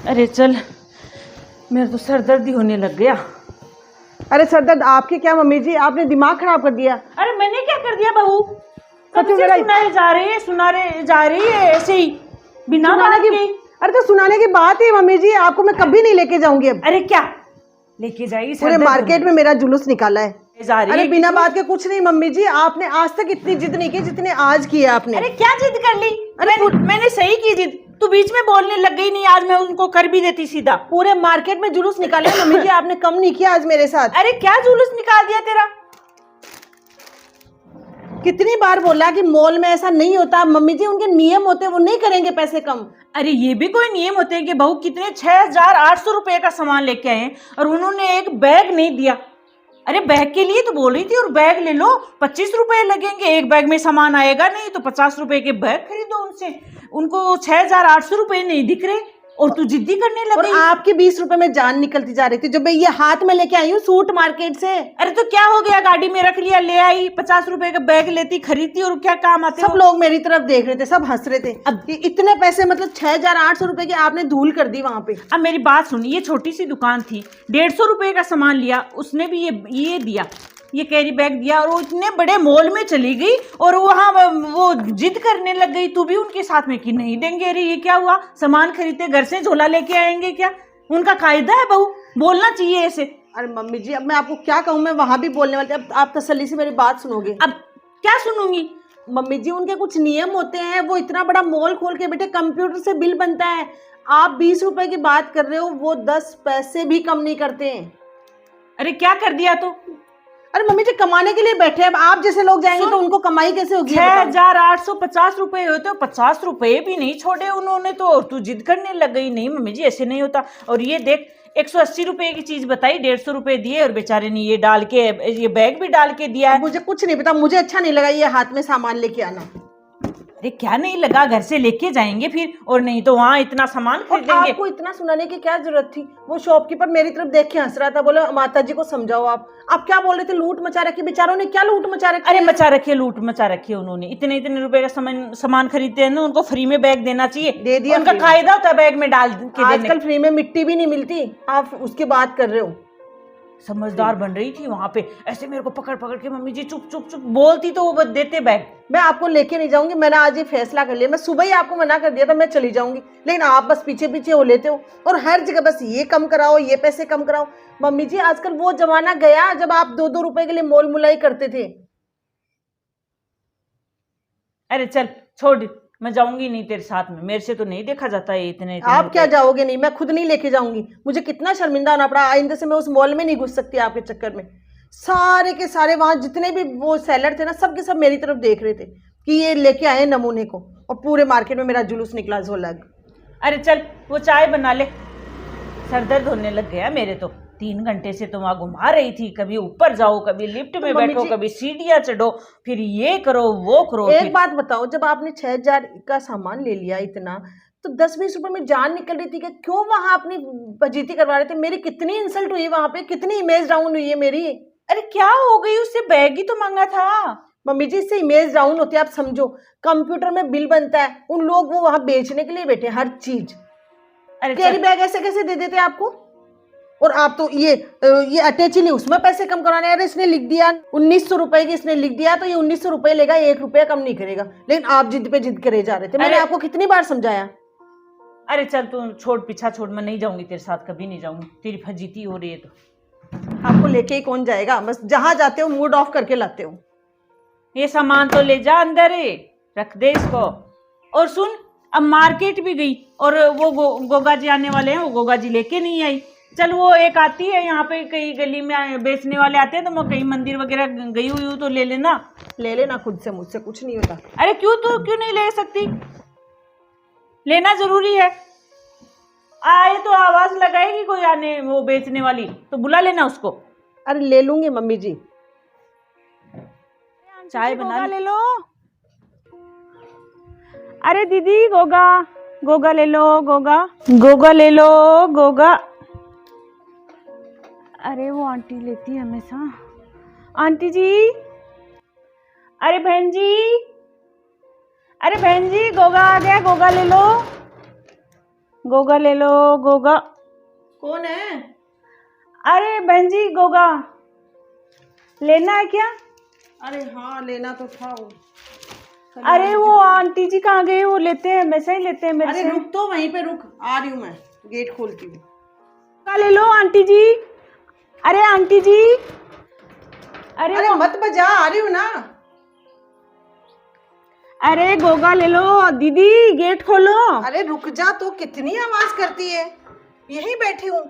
अरे चल, मेरा तो सर दर्द ही होने लग गया। अरे सर दर्द आपके क्या मम्मी जी, आपने दिमाग खराब कर दिया। अरे मैंने क्या कर दिया बहू? सच में सुनाए जा रही है, सुनारे जा रही है ऐसे ही बिना बात के। अरे तो सुनाने की बात है मम्मी जी, आपको मैं कभी नहीं लेके जाऊंगी अब। अरे क्या लेके जाएगी? पूरे मार्केट में मेरा जुलूस निकाला है। अरे बिना है बात के कुछ नहीं मम्मी जी, आपने आज तक इतनी जिद नहीं की जितनी आज की है आपने। अरे क्या जिद कर ली? मैंने सही की जिद, तू बीच में बोलने लग गई। नहीं, आज मैं उनको कर भी देती सीधा। पूरे मार्केट में जुलूस निकाला है मम्मी जी, आपने कम नहीं किया आज मेरे साथ। अरे क्या जुलूस निकाल दिया तेरा? कितनी बार बोला कि मॉल में ऐसा नहीं होता मम्मी जी, उनके नियम होते हैं, वो नहीं करेंगे पैसे कम। अरे ये भी कोई नियम होते हैं कि बहू कितने 6,800 रुपए का सामान लेके आए और उन्होंने एक बैग नहीं दिया। अरे बैग के लिए तो बोल रही थी, और बैग ले लो, 25 रुपए लगेंगे, एक बैग में सामान आएगा नहीं तो 50 रुपए के बैग खरीदो उनसे। उनको 6,800 रुपए नहीं दिख रहे और तू जिद्दी करने लगी। और आपके 20 रुपए में जान निकलती जा रही थी जो मैं ये हाथ में लेके आई हूँ सूट मार्केट से। अरे तो क्या हो गया, गाड़ी में रख लिया, ले आई, 50 रुपए का बैग लेती, खरीदती और क्या काम आते? सब लोग मेरी तरफ देख रहे थे, सब हंस रहे थे। अब इतने पैसे मतलब 6,800 रुपए की आपने धूल कर दी वहां पे। अब मेरी बात सुन, ये छोटी सी दुकान थी, 150 रुपए का सामान लिया, उसने भी ये दिया, ये कैरी बैग दिया, और वो इतने बड़े मॉल में चली गई और वहाँ वो जिद करने लग गई। तू भी उनके साथ में कि नहीं देंगे। अरे ये क्या हुआ, सामान खरीदते घर से झोला लेके आएंगे क्या? उनका कायदा है बहू, बोलना चाहिए ऐसे। अरे मम्मी जी, अब मैं आपको क्या कहूँ, मैं वहां भी बोलने वाली थी, अब आप तसल्ली से मेरी बात सुनोगे। अब क्या सुनूंगी? मम्मी जी उनके कुछ नियम होते हैं, वो इतना बड़ा मॉल खोल के बेटे कंप्यूटर से बिल बनता है। आप 20 रुपए की बात कर रहे हो, वो 10 पैसे भी कम नहीं करते हैं। अरे क्या कर दिया तो? अरे मम्मी जी कमाने के लिए बैठे, अब आप जैसे लोग जाएंगे तो उनको कमाई कैसे होगी? 6,850 रुपए होते, 50 रुपए भी नहीं छोड़े उन्होंने तो, और तू जिद करने लग गई। नहीं मम्मी जी ऐसे नहीं होता। और ये देख, 180 रुपए की चीज बताई, 150 रुपए दिए, और बेचारे ने ये डाल के, ये बैग भी डाल के दिया है। मुझे कुछ नहीं पता, मुझे अच्छा नहीं लगा ये हाथ में सामान लेके आना। अरे क्या नहीं लगा, घर से लेके जाएंगे फिर, और नहीं तो वहाँ इतना सामान खरीदेंगे। आपको इतना सुनाने की क्या जरूरत थी? वो शॉपकीपर मेरी तरफ देख के हंस रहा था, बोले माता जी को समझाओ। आप क्या बोल रहे थे? लूट मचा रखी, बेचारों ने क्या लूट मचा रखी? अरे मचा रखी, लूट मचा रखी उन्होंने। इतने इतने रुपए का सामान खरीदते हैं ना, उनको फ्री में बैग देना चाहिए। दे दिया, उनका कायदा होता है बैग में डाल के देने। आजकल फ्री में मिट्टी भी नहीं मिलती, आप उसकी बात कर रहे हो। समझदार बन रही थी वहां पे, ऐसे मेरे को पकड़ पकड़ के मम्मी जी चुप चुप चुप बोलती तो वो देते बैग। मैं आपको लेके नहीं जाऊंगी, मैंने आज ये फैसला कर लिया। मैं सुबह ही आपको मना कर दिया था मैं चली जाऊंगी, लेकिन आप बस पीछे पीछे हो लेते हो, और हर जगह बस ये कम कराओ, ये पैसे कम कराओ। मम्मी जी आजकल वो जमाना गया जब आप 2-2 रुपए के लिए मोल मुलाई करते थे। अरे चल छोड़, मैं जाऊंगी नहीं तेरे साथ में, मेरे से तो नहीं देखा जाता है इतने आप क्या जाओगे? नहीं, मैं खुद नहीं लेके जाऊंगी। मुझे कितना शर्मिंदा होना पड़ा, आइंदा से मैं उस मॉल में नहीं घुस सकती आपके चक्कर में। सारे के सारे वहां जितने भी वो सेलर थे ना, सब के सब मेरी तरफ देख रहे थे कि ये लेके आए नमूने को, और पूरे मार्केट में मेरा जुलूस निकला झोलग। अरे चल वो चाय बना ले, सर दर्द होने लग गया मेरे तो। 3 घंटे से तो वहां घुमा रही थी, कभी ऊपर जाओ, कभी लिफ्ट में बैठो, कभी सीढ़ियां चढ़ो, फिर ये करो वो करो। एक बात बताओ, जब आपने 6,000 का सामान ले लिया इतना, तो 10-20 रुपए में जान निकल रही थी कि क्यों वहां अपनी फजीती करवा रहे थे? मेरी कितनी इंसल्ट हुई वहां पे, कितनी इमेज डाउन हुई है मेरी। अरे क्या हो गई, उससे बैग ही तो मांगा था। मम्मी जी इससे इमेज डाउन होती है, आप समझो। कंप्यूटर में बिल बनता है, उन लोग वो वहां बेचने के लिए बैठे हर चीज। अरे कैरी बैग ऐसे कैसे दे देते आपको? और आप तो ये अटैच ही नहीं, उसमें पैसे कम कराने। अरे इसने लिख दिया 1,900 रुपए की, इसने लिख दिया तो ये 1,900 रुपए लेगा, 1 रुपया कम नहीं करेगा। लेकिन आप जिद पे जिद करे जा रहे थे, मैंने आपको कितनी बार समझाया। अरे चल तू छोड़, पीछा छोड़, मैं नहीं जाऊंगी तेरे साथ, कभी नहीं जाऊंगी, तेरी फजीती हो रही है तो। आपको लेके ही कौन जाएगा? बस जहां जाते हो मूड ऑफ करके लाते हो। ये सामान तो ले जा अंदर है, रख दे इसको। और सुन, अब मार्केट भी गई और वो गोगा जी आने वाले हैं, वो गोगा जी लेके नहीं आई। चल वो एक आती है यहाँ पे, कई गली में बेचने वाले आते हैं, तो मैं कहीं मंदिर वगैरह गई हुई हूँ तो ले लेना। ले लेना खुद से, मुझसे कुछ नहीं होता। अरे क्यों, तो क्यों नहीं ले सकती? लेना जरूरी है। आए तो आवाज लगाएगी कोई आने, वो बेचने वाली, तो बुला लेना उसको। अरे ले लूंगी मम्मी जी, चाय बना ले लो। अरे दीदी गोगा, गोगा ले लो, गोगा गोगा ले लो, गोगा। अरे वो आंटी लेती है हमेशा। आंटी जी, अरे बहन जी, अरे बहन जी गोगा आ गया, गोगा ले लो। गोगा ले लो गोगा। कौन है? अरे बहन जी गोगा लेना है क्या? अरे हाँ, लेना तो था वो। अरे वो आंटी जी कहाँ गए? वो लेते हैं, वैसे ही लेते हैं मेरे अरे से। रुक तो, वहीं पे रुक, आ रही हूँ मैं, गेट खोलती हूँ। गोगा ले लो आंटी जी। अरे आंटी जी, अरे मत बजा, आ रही हूँ ना। अरे गोगा ले लो दीदी, गेट खोलो। अरे रुक जा, तो कितनी आवाज करती है, यहीं बैठी हूँ।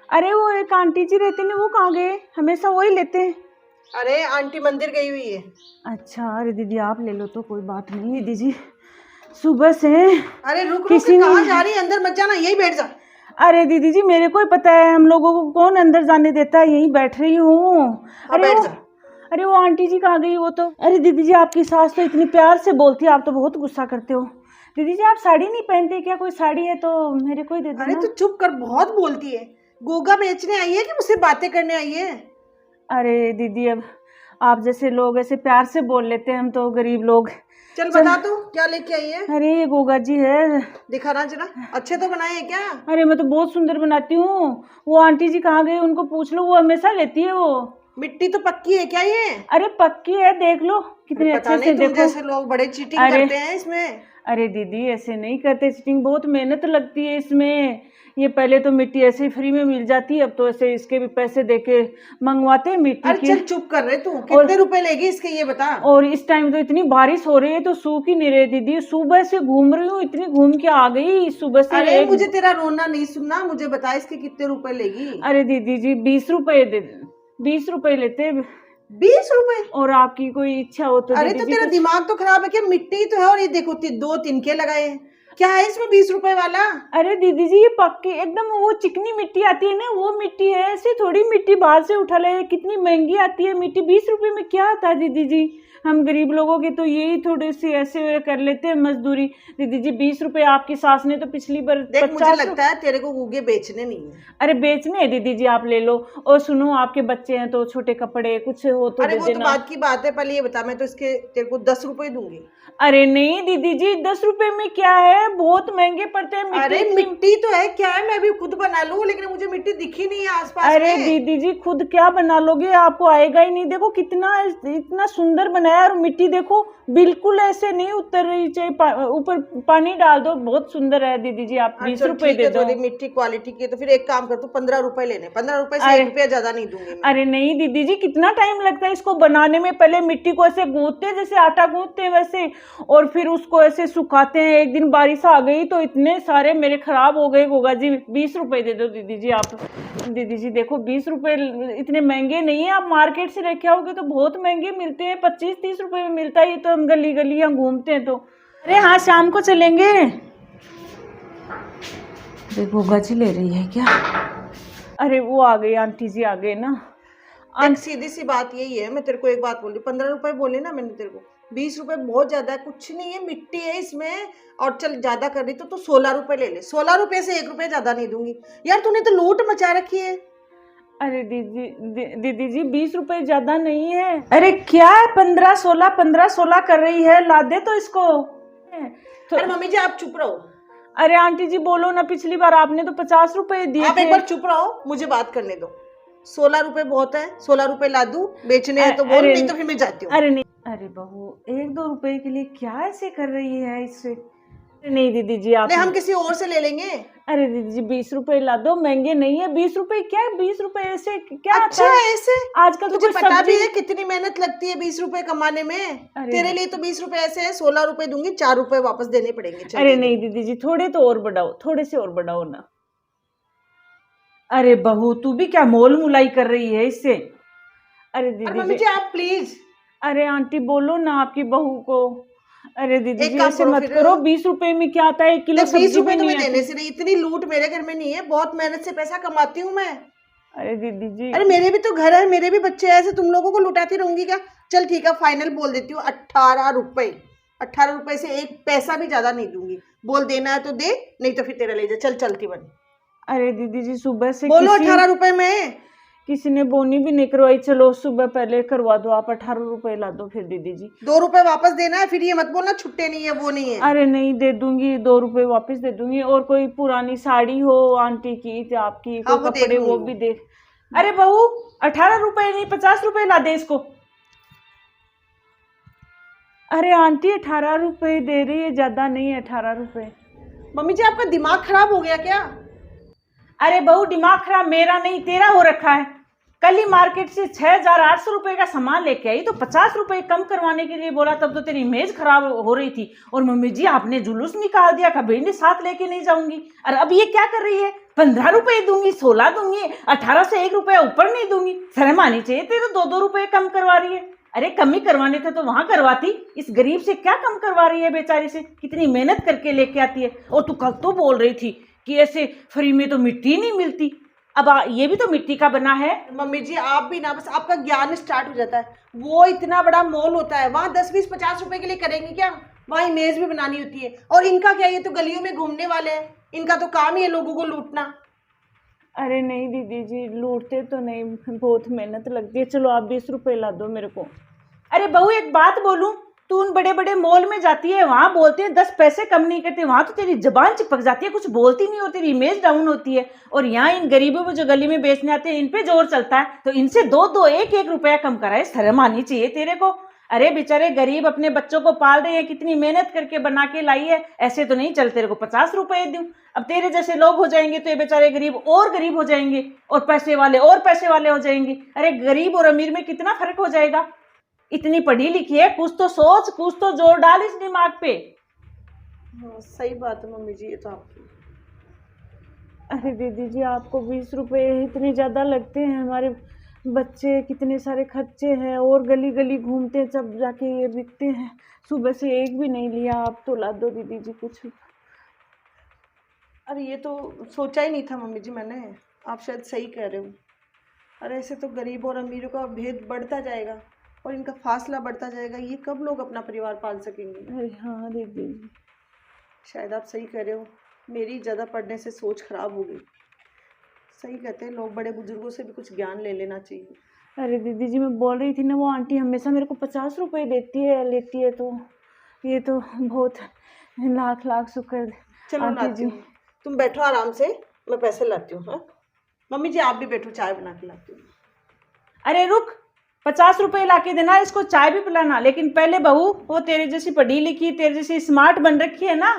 अरे वो एक आंटी जी रहते हैं, वो कहाँ गए? हमेशा वही लेते हैं। अरे आंटी मंदिर गई हुई है। अच्छा, अरे दीदी आप ले लो तो कोई बात नहीं। दीदी जी सुबह से अरे रुक रुक, किसी कहाँ ने, जा रही है? अंदर मत जाना, यही बैठ जा। अरे दीदी जी मेरे को ही पता है, हम लोगों को कौन अंदर जाने देता है, यहीं बैठ रही हूँ। हाँ, बैठ जा। अरे वो आंटी जी कहाँ गई? वो तो, अरे दीदी जी आपकी सास तो इतनी प्यार से बोलती है, आप तो बहुत गुस्सा करते हो। दीदी जी आप साड़ी नहीं पहनते क्या? कोई साड़ी है तो मेरे को ही दे अरे देना। तू चुप कर, बहुत बोलती है। गोगा बेचने आई है कि मुझसे बातें करने आई है? अरे दीदी अब आप जैसे लोग ऐसे प्यार से बोल लेते हैं, हम तो गरीब लोग। चल बता तू क्या लेके आई है। अरे ये गोगा जी है। दिखाना जरा, अच्छे तो बनाए हैं क्या? अरे मैं तो बहुत सुंदर बनाती हूँ। वो आंटी जी कहाँ गई? उनको पूछ लो, वो हमेशा लेती है वो। मिट्टी तो पक्की है क्या ये? अरे पक्की है, देख लो कितने पता अच्छे से। नहीं, तुम देखो जैसे लोग बड़े चीटिंग करते हैं इसमें। अरे दीदी ऐसे नहीं करते चीटिंग, बहुत मेहनत लगती है इसमें। ये पहले तो मिट्टी ऐसे ही फ्री में मिल जाती है, अब तो ऐसे इसके भी पैसे देके मंगवाते हैं मिट्टी अरे के। चल चुप कर रहे तू, कितने रुपए लेगी इसके ये बता। और इस टाइम तो इतनी बारिश हो रही है तो सूख ही नहीं रही दीदी। सुबह से घूम रही हूँ, इतनी घूम के आ गई सुबह से। अरे मुझे तेरा रोना नहीं सुनना, मुझे बता इसके कितने रुपए लेगी। अरे दीदी जी 20 रुपए दे, 20 रुपए लेते। 20 रुपए? और आपकी कोई इच्छा हो तो अरे दीदी तो जी तेरा कुछ। दिमाग तो खराब है क्या? मिट्टी तो है, और ये देखो दो तिनके लगाए हैं, क्या है इसमें 20 रुपए वाला? अरे दीदी जी ये पक्की एकदम वो चिकनी मिट्टी आती है ना, वो मिट्टी है, ऐसी थोड़ी मिट्टी बाहर से उठा ले। कितनी महंगी आती है मिट्टी, 20 रुपए में क्या आता है दीदी जी? हम गरीब लोगों की तो यही थोड़ी सी ऐसे कर लेते हैं मजदूरी। दीदी जी 20 रुपए, आपकी सास ने तो पिछली बार देख, मुझे 50। लगता है तेरे को गूगे बेचने नहीं है। अरे बेचने हैं दीदी जी, आप ले लो। और सुनो आपके बच्चे हैं तो छोटे कपड़े कुछ हो तो अरे दे वो तो देना। बात की बात है, पहले ये बता, मैं तो इसके तेरे को 10 रुपए दूंगी। अरे नहीं दीदी जी 10 रुपए में क्या है, बहुत महंगे पड़ते हैं। अरे मिट्टी तो है, क्या है, मैं भी खुद बना लूं, लेकिन मुझे मिट्टी दिखी नहीं है आसपास अरे में। दीदी जी खुद क्या बना लोगे, आपको आएगा ही नहीं। देखो कितना इतना सुंदर बनाया, और मिट्टी देखो बिल्कुल ऐसे नहीं उतर रही, चाहे ऊपर पानी डाल दो, बहुत सुंदर है दीदी जी। आप 20 रुपए दे दो। मिट्टी क्वालिटी की है तो फिर एक काम कर, तू 15 रुपए लेने, 15 रुपए से 1 रुपया ज्यादा नहीं दूंगी मैं। अरे नहीं दीदी जी कितना टाइम लगता है इसको बनाने में। पहले मिट्टी को ऐसे गूंथते जैसे आटा गूंथते हैं वैसे, और फिर उसको ऐसे सुखाते हैं। एक दिन बारिश आ गई तो इतने सारे मेरे खराब हो गए। गोगा जी 20 रुपए दे दो दीदी जी आप। दीदी जी देखो 20 रुपए इतने महंगे नहीं है, आप मार्केट से लेके आओगे तो बहुत महंगे मिलते हैं, 25-30 रुपए में मिलता है। ये तो हम गली गलियां घूमते हैं तो। अरे हाँ शाम को चलेंगे। गोगा जी ले रही है क्या? अरे वो आ गई, आंटी जी आ गए ना। सीधी सी बात यही है, मैं तेरे को एक बात बोल रही, 15 रुपए बोले ना मैंने तेरे को, 20 रुपए बहुत ज्यादा है, कुछ नहीं है, मिट्टी है इसमें। और चल ज्यादा कर रही तो 16 रुपए ले ले, 16 रुपए से 1 रुपया ज्यादा नहीं दूंगी। यार तूने तो लूट मचा रखी है। अरे दीदी जी 20 रुपए ज्यादा नहीं है। अरे क्या है 15-16 15-16 कर रही है, ला दे तो इसको। अरे मम्मी जी आप चुप रहो। अरे आंटी जी बोलो ना, पिछली बार आपने तो 50 रुपए दिए आप थे। एक बार चुप रहो, मुझे बात करने दो। 16 रुपए बहुत है, 16 रुपए ला दूं, बेचने हैं तो बोल, नहीं तो फिर मैं जाती हूँ। अरे नहीं, अरे बहू 1-2 रुपए के लिए क्या ऐसे कर रही है इससे? नहीं दीदी जी आप, नहीं हम किसी और से ले लेंगे। अरे दीदी जी 20 रुपए ला दो, महंगे नहीं है 20 रुपए। क्या 20 रुपए ऐसे क्या? अच्छा ऐसे आजकल तुझे पता भी है कितनी मेहनत लगती है 20 रुपए कमाने में। तेरे लिए तो 20 रुपए ऐसे है, 16 रुपए दूंगी, 4 रुपए वापस देने पड़ेंगे। अरे नहीं दीदी जी थोड़े तो और बढ़ाओ, थोड़े से और बढ़ाओ ना। अरे बहू तू भी क्या मोल मुलाई कर रही है इससे? अरे दीदी जी आप प्लीज। अरे आंटी बोलो ना आपकी बहू को। अरे दीदी जी ऐसे मत करो, 20 रुपए में क्या आता है, 1 किलो सब्जी 20 रुपए भी तो नहीं मैं देने से नहीं, इतनी लूट मेरे घर में नहीं है, बहुत मेहनत से पैसा कमाती हूँ मैं। अरे दीदी जी, अरे मेरे भी तो घर है, मेरे भी बच्चे हैं, ऐसे तुम लोगों को लुटाती रहूंगी क्या? चल ठीक है, फाइनल बोल देती हूँ 18 रुपए। 18 रुपए से 1 पैसा भी ज्यादा नहीं दूंगी। बोल देना है तो दे, नहीं तो फिर तेरा ले जा। चल चलती बन। अरे दीदी जी सुबह से बोलो 18 रुपए में। किसी ने बोनी भी नहीं करवाई। चलो सुबह पहले करवा दो आप, 18 रुपए ला दो फिर दीदी जी। 2 रुपए वापस देना है, फिर ये मत बोलना छुट्टे नहीं है वो नहीं है। अरे नहीं, दे दूंगी, 2 रुपए वापस दे दूंगी। और कोई पुरानी साड़ी हो आंटी की, आपकी हाँ, कोई वो देख कपड़े, वो लूंगी भी देख। अरे बहू 18 रुपए नहीं 50 रुपए ला दे इसको। अरे आंटी 18 रुपए दे रही है, ज्यादा नहीं है 18 रुपए। मम्मी जी आपका दिमाग खराब हो गया क्या? अरे बहू दिमाग खराब मेरा नहीं तेरा हो रखा है। कल ही मार्केट से 6,800 रुपए का सामान लेके आई तो 50 रुपए कम करवाने के लिए बोला, तब तो तेरी इमेज खराब हो रही थी। और मम्मी जी आपने जुलूस निकाल दिया, कभी नहीं साथ लेके नहीं जाऊंगी। और अब ये क्या कर रही है, 15 रुपए दूंगी, 16 दूंगी, 18 से 1 रुपया ऊपर नहीं दूंगी। शर्म आनी चाहिए, तेरे तो 2-2 रुपए कम करवा रही है। अरे कम ही करवाने थे तो वहां करवाती, इस गरीब से क्या कम करवा रही है बेचारी से, कितनी मेहनत करके लेके आती है। और तू कल तो बोल रही थी कि ऐसे फ्री में तो मिट्टी नहीं मिलती, अब ये भी तो मिट्टी का बना है। मम्मी जी आप भी ना, बस आपका ज्ञान स्टार्ट हो जाता है। वो इतना बड़ा मॉल होता है, वहाँ 10, 20, 50 रुपए के लिए करेंगे क्या? वहाँ इमेज भी बनानी होती है। और इनका क्या, ये तो गलियों में घूमने वाले हैं, इनका तो काम ही है लोगों को लूटना। अरे नहीं दीदी जी, लूटते तो नहीं, बहुत मेहनत लगती है। चलो आप 20 रुपए ला दो मेरे को। अरे बहू एक बात बोलूं, तू उन बड़े बड़े मॉल में जाती है, वहां बोलते हैं 10 पैसे कम नहीं करते, वहां तो तेरी जबान चिपक जाती है, कुछ बोलती नहीं और तेरी इमेज डाउन होती है। और यहाँ इन गरीबों को जो गली में बेचने आते हैं इन पे जोर चलता है, तो इनसे 2-2, 1-1 रुपया कम कराए, शर्म आनी चाहिए तेरे को। अरे बेचारे गरीब अपने बच्चों को पाल रहे हैं, कितनी मेहनत करके बना के लाई है, ऐसे तो नहीं चल तेरे को 50 रुपए दूं। अब तेरे जैसे लोग हो जाएंगे तो ये बेचारे गरीब और गरीब हो जाएंगे, और पैसे वाले और पैसे वाले हो जाएंगे। अरे गरीब और अमीर में कितना फर्क हो जाएगा। इतनी पढ़ी लिखी है, कुछ तो सोच, कुछ तो जोर डाल इस दिमाग पे। हाँ, सही बात है मम्मी जी, ये तो आपकी। अरे दीदी जी आपको 20 रुपए इतने ज़्यादा लगते हैं, हमारे बच्चे कितने सारे खर्चे हैं, और गली गली घूमते हैं जब जाके ये बिकते हैं। सुबह से एक भी नहीं लिया, आप तो ला दो दीदी जी कुछ। अरे ये तो सोचा ही नहीं था मम्मी जी मैंने, आप शायद सही कह रहे हो। अरे ऐसे तो गरीब और अमीरों का भेद बढ़ता जाएगा और इनका फासला बढ़ता जाएगा, ये कब लोग अपना परिवार पाल सकेंगे। अरे हाँ दीदी जी, शायद आप सही कह रहे हो, मेरी ज़्यादा पढ़ने से सोच खराब हो गई। सही कहते हैं लोग, बड़े बुजुर्गों से भी कुछ ज्ञान ले लेना चाहिए। अरे दीदी जी मैं बोल रही थी ना, वो आंटी हमेशा मेरे को 50 रुपए देती है लेती है, तो ये तो बहुत लाख लाख शुक्र चलो आंटी लाती जी। हूँ, तुम बैठो आराम से, मैं पैसे लाती हूँ। हाँ मम्मी जी आप भी बैठो, चाय बना के लाती हूँ। अरे रुक, 50 रुपए ला के देना, इसको चाय भी पिलाना, लेकिन पहले बहू वो तेरे जैसी पढ़ी लिखी, तेरे जैसी स्मार्ट बन रखी है ना,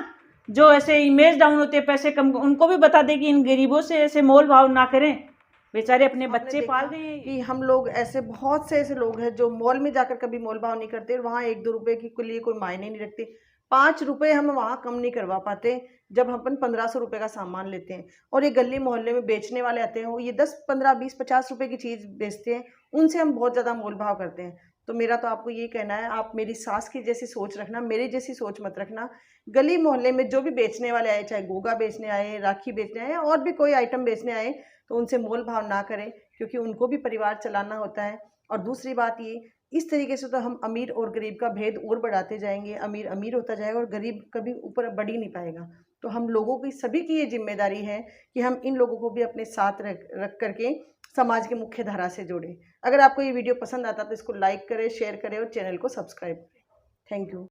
जो ऐसे इमेज डाउन होते हैं पैसे कम, उनको भी बता दे कि इन गरीबों से ऐसे मोल भाव ना करें, बेचारे अपने बच्चे पाल रहे हैं। कि हम लोग ऐसे बहुत से ऐसे लोग हैं जो मॉल में जाकर कभी मोल भाव नहीं करते, वहाँ 1-2 रुपए के लिए कोई मायने नहीं रखते। 5 रुपए हम वहाँ कम नहीं करवा पाते जब हम अपन 1500 रुपए का सामान लेते हैं। और ये गली मोहल्ले में बेचने वाले आते हैं, वो ये 10, 15, 20, 50 रुपए की चीज़ बेचते हैं, उनसे हम बहुत ज़्यादा मोल भाव करते हैं। तो मेरा तो आपको ये कहना है, आप मेरी सास की जैसी सोच रखना, मेरे जैसी सोच मत रखना। गली मोहल्ले में जो भी बेचने वाले आए, चाहे गोगा बेचने आए, राखी बेचने आए, और भी कोई आइटम बेचने आए, तो उनसे मोल भाव ना करें, क्योंकि उनको भी परिवार चलाना होता है। और दूसरी बात ये, इस तरीके से तो हम अमीर और गरीब का भेद और बढ़ाते जाएंगे, अमीर अमीर होता जाएगा और गरीब कभी ऊपर बढ़ ही नहीं पाएगा। तो हम लोगों की, सभी की ये जिम्मेदारी है कि हम इन लोगों को भी अपने साथ रख करके समाज के मुख्य धारा से जोड़ें। अगर आपको ये वीडियो पसंद आता तो इसको लाइक करें, शेयर करें और चैनल को सब्सक्राइब करें। Thank you.